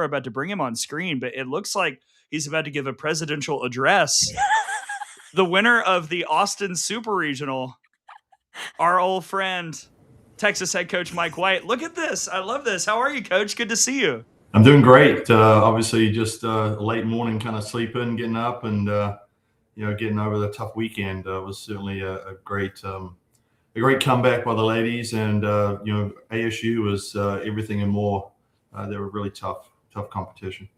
we're about to bring him on screen, but it looks like he's about to give a presidential address. The winner of the Austin Super Regional, our old friend, Texas head coach Mike White. Look at this. I love this. How are you, Coach? Good to see you. I'm doing great. Obviously, just late morning, kind of sleeping, getting up, and getting over the tough weekend was certainly a great comeback by the ladies. And ASU was everything and more. They were really tough competition.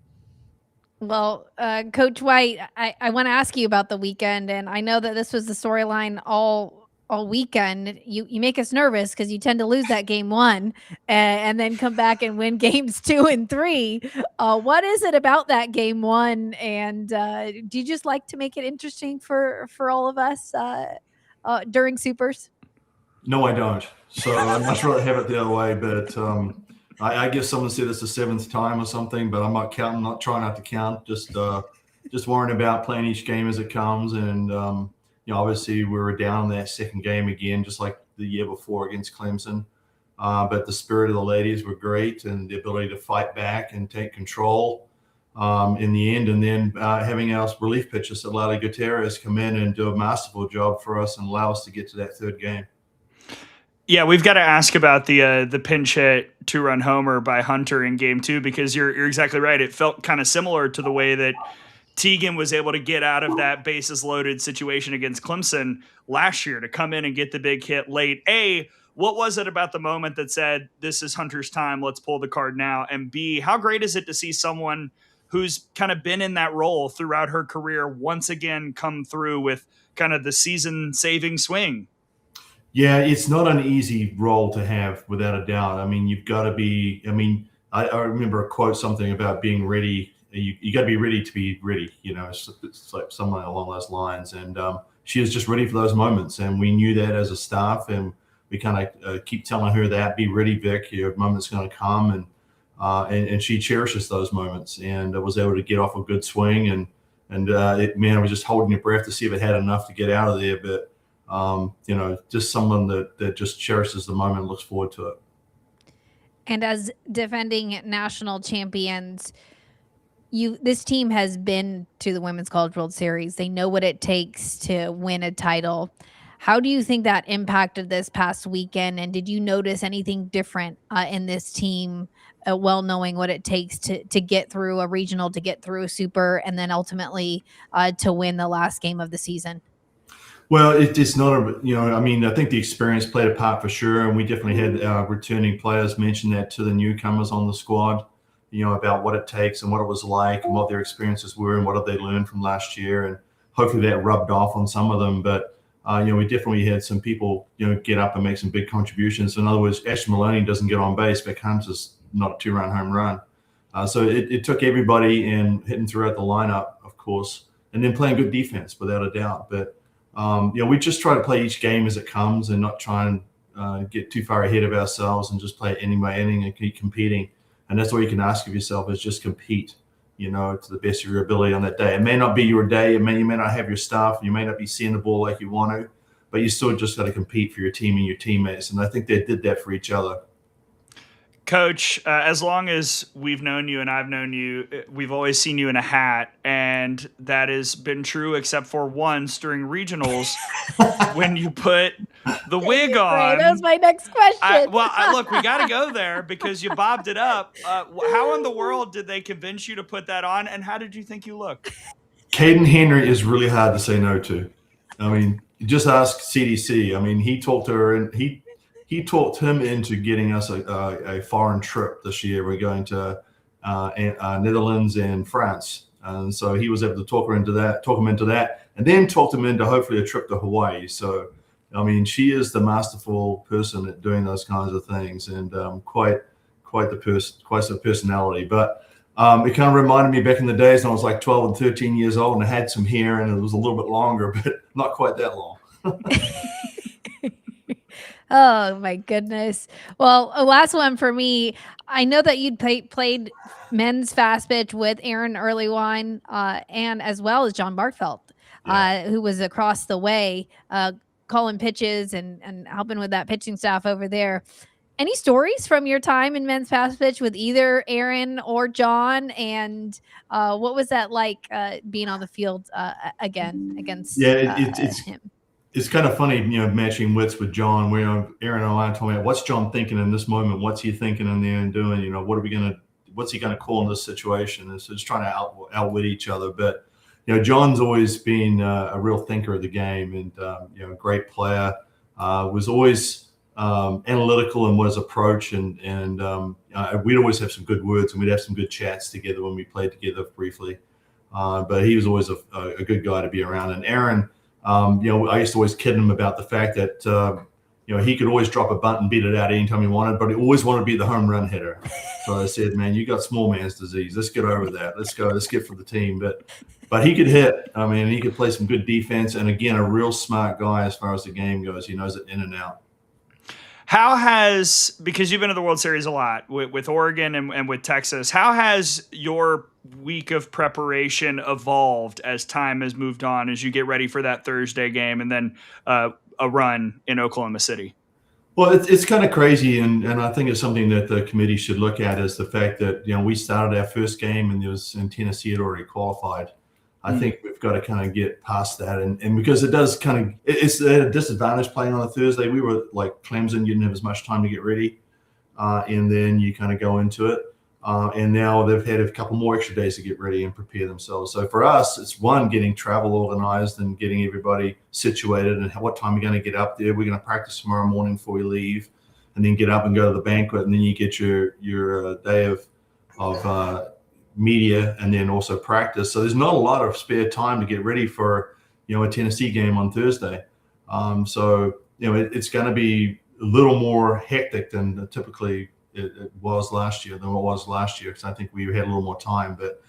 Well, Coach White, I want to ask you about the weekend, and I know that this was the storyline all weekend. You make us nervous because you tend to lose that game 1 and then come back and win games 2 and 3. What is it about that game 1? And do you just like to make it interesting for all of us during Supers? No, I don't. So I'd much rather have it the other way. But I guess someone said it's the 7th time or something, but I'm not counting, trying not to count. Just worrying about playing each game as it comes. And obviously we were down in that second game again, just like the year before against Clemson. But the spirit of the ladies were great, and the ability to fight back and take control in the end. And then having our relief pitcher, Salada Gutierrez, come in and do a masterful job for us and allow us to get to that third game. Yeah, we've got to ask about the pinch hit 2-run homer by Hunter in game 2, because you're exactly right. It felt kind of similar to the way that Teagan was able to get out of that bases loaded situation against Clemson last year to come in and get the big hit late. A, what was it about the moment that said, this is Hunter's time, let's pull the card now? And B, how great is it to see someone who's kind of been in that role throughout her career once again come through with kind of the season-saving swing? Yeah, it's not an easy role to have, without a doubt. I mean, you've got to be. I remember a quote, something about being ready. You got to be ready to be ready. It's like something along those lines. And she was just ready for those moments, and we knew that as a staff, and we kind of keep telling her that, be ready, Vic. Your moment's going to come, and she cherishes those moments, and was able to get off a good swing, and I was just holding your breath to see if it had enough to get out of there, but. Just someone that just cherishes the moment and looks forward to it. And as defending national champions, this team has been to the Women's College World Series. They know what it takes to win a title. How do you think that impacted this past weekend? And did you notice anything different in this team, well knowing what it takes to get through a regional, to get through a super, and then ultimately to win the last game of the season? Well, it's not I think the experience played a part for sure. And we definitely had returning players mention that to the newcomers on the squad, about what it takes and what it was like and what their experiences were and what have they learned from last year. And hopefully that rubbed off on some of them. But, we definitely had some people, get up and make some big contributions. In other words, Ashley Maloney doesn't get on base, but comes as not a 2-run home run. So it took everybody and hitting throughout the lineup, of course, and then playing good defense without a doubt. But, we just try to play each game as it comes and not try and get too far ahead of ourselves, and just play inning by inning and keep competing. And that's all you can ask of yourself, is just compete, to the best of your ability on that day. It may not be your day. You may not have your stuff. You may not be seeing the ball like you want to, but you still just got to compete for your team and your teammates. And I think they did that for each other. Coach, as long as we've known you and I've known you, we've always seen you in a hat, and that has been true except for once during regionals when you put the wig on. That was my next question. Look, we got to go there because you bobbed it up. How in the world did they convince you to put that on, and how did you think you looked? Caden Henry is really hard to say no to. I mean, just ask CDC. I mean, he talked to her, and he talked him into getting us a foreign trip this year. We're going to Netherlands and France. And so he was able to talk him into that, and then talked him into hopefully a trip to Hawaii. So, I mean, she is the masterful person at doing those kinds of things, and quite the personality. But it kind of reminded me back in the days when I was like 12 and 13 years old, and I had some hair, and it was a little bit longer, but not quite that long. Oh, my goodness. Well, a last one for me. I know that you'd played men's fast pitch with Aaron Earlywine and as well as John Bartfeld, who was across the way calling pitches and helping with that pitching staff over there. Any stories from your time in men's fast pitch with either Aaron or John? And what was that like being on the field again Yeah, against him? it's kind of funny, matching wits with John. Where Aaron and I told me, what's John thinking in this moment? What's he thinking in there and doing? What's he gonna call in this situation? And so just trying to outwit each other. But John's always been a real thinker of the game, and great player. Was always analytical in his approach, and we'd always have some good words, and we'd have some good chats together when we played together briefly. But he was always a good guy to be around. And Aaron, I used to always kid him about the fact that he could always drop a bunt and beat it out anytime he wanted, but he always wanted to be the home run hitter. So I said, man, you got small man's disease. Let's get over that. Let's go. Let's get for the team. But he could hit. I mean, he could play some good defense. And again, a real smart guy as far as the game goes. He knows it in and out. Because you've been to the World Series a lot with Oregon and with Texas, how has your week of preparation evolved as time has moved on, as you get ready for that Thursday game and then a run in Oklahoma City? Well, it's kind of crazy, and I think it's something that the committee should look at, is the fact that we started our first game and Tennessee had already qualified. I think we've got to kind of get past that, and because it does it's a disadvantage playing on a Thursday. We were like Clemson; you didn't have as much time to get ready, and then you kind of go into it. And now they've had a couple more extra days to get ready and prepare themselves. So for us, it's getting travel organized and getting everybody situated, and what time you're going to get up there. We're going to practice tomorrow morning before we leave, and then get up and go to the banquet, and then you get your day of media, and then also practice. So there's not a lot of spare time to get ready for a Tennessee game on Thursday. So it's going to be a little more hectic than typically it was last year, because I think we had a little more time. But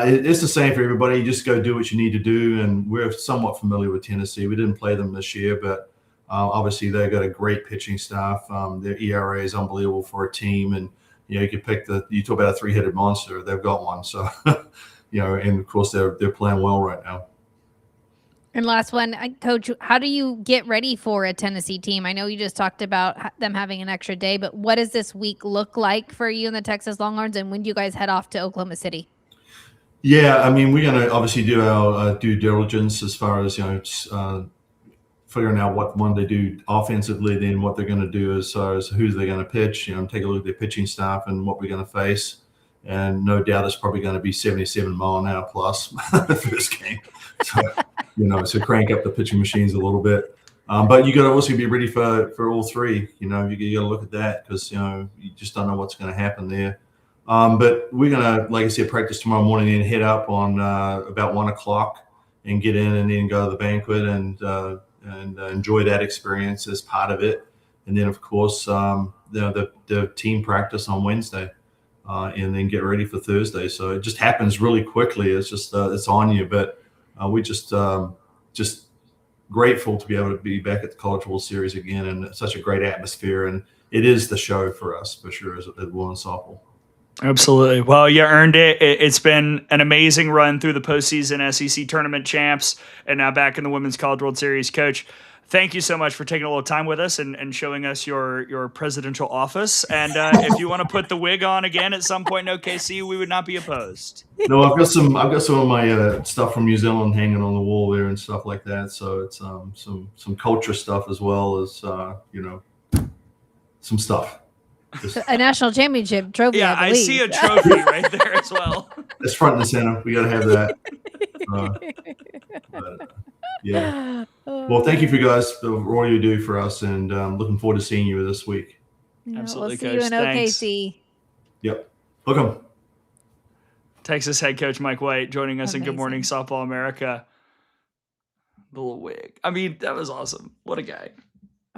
it's the same for everybody. You just go do what you need to do, and we're somewhat familiar with Tennessee. We didn't play them this year, but obviously they've got a great pitching staff. Their ERA is unbelievable for a team, and you could pick you talk about a three-headed monster. They've got one. So and of course they're playing well right now. And last one, Coach, how do you get ready for a Tennessee team? I know you just talked about them having an extra day, but what does this week look like for you and the Texas Longhorns, and when do you guys head off to Oklahoma City? Yeah, I mean, we're going to obviously do our due diligence as far as figuring out what one they do offensively, then what they're going to do as far as who they're going to pitch. Take a look at their pitching staff and what we're going to face. And no doubt it's probably going to be 77 mile an hour plus the first game. So, so crank up the pitching machines a little bit. But you got to also be ready for all three. You got to look at that, because you just don't know what's going to happen there. But we're going to, like I said, practice tomorrow morning and head up on about 1:00 and get in, and then go to the banquet and enjoy that experience as part of it. And then, of course, the team practice on Wednesday. And then get ready for Thursday. So it just happens really quickly. It's just it's on you. But we just grateful to be able to be back at the College World Series again, and such a great atmosphere. And it is the show for us, for sure, at women's softball. Absolutely. Well, you earned it. It's been an amazing run through the postseason, SEC tournament champs, and now back in the Women's College World Series. Coach, thank you so much for taking a little time with us and showing us your presidential office. And if you want to put the wig on again at some point in OKC, we would not be opposed. No, I've got some of my stuff from New Zealand hanging on the wall there and stuff like that. So it's some culture stuff as well as some stuff. A national championship trophy. Yeah, I see a trophy right there as well. It's front and center. We got to have that. Yeah. Well, thank you for guys for all you do for us, and looking forward to seeing you this week. Absolutely, we'll see Coach. you in OKC. Yep. Welcome. Texas head coach Mike White joining us in Good Morning Amazing. Softball America. The little wig. I mean, that was awesome. What a guy.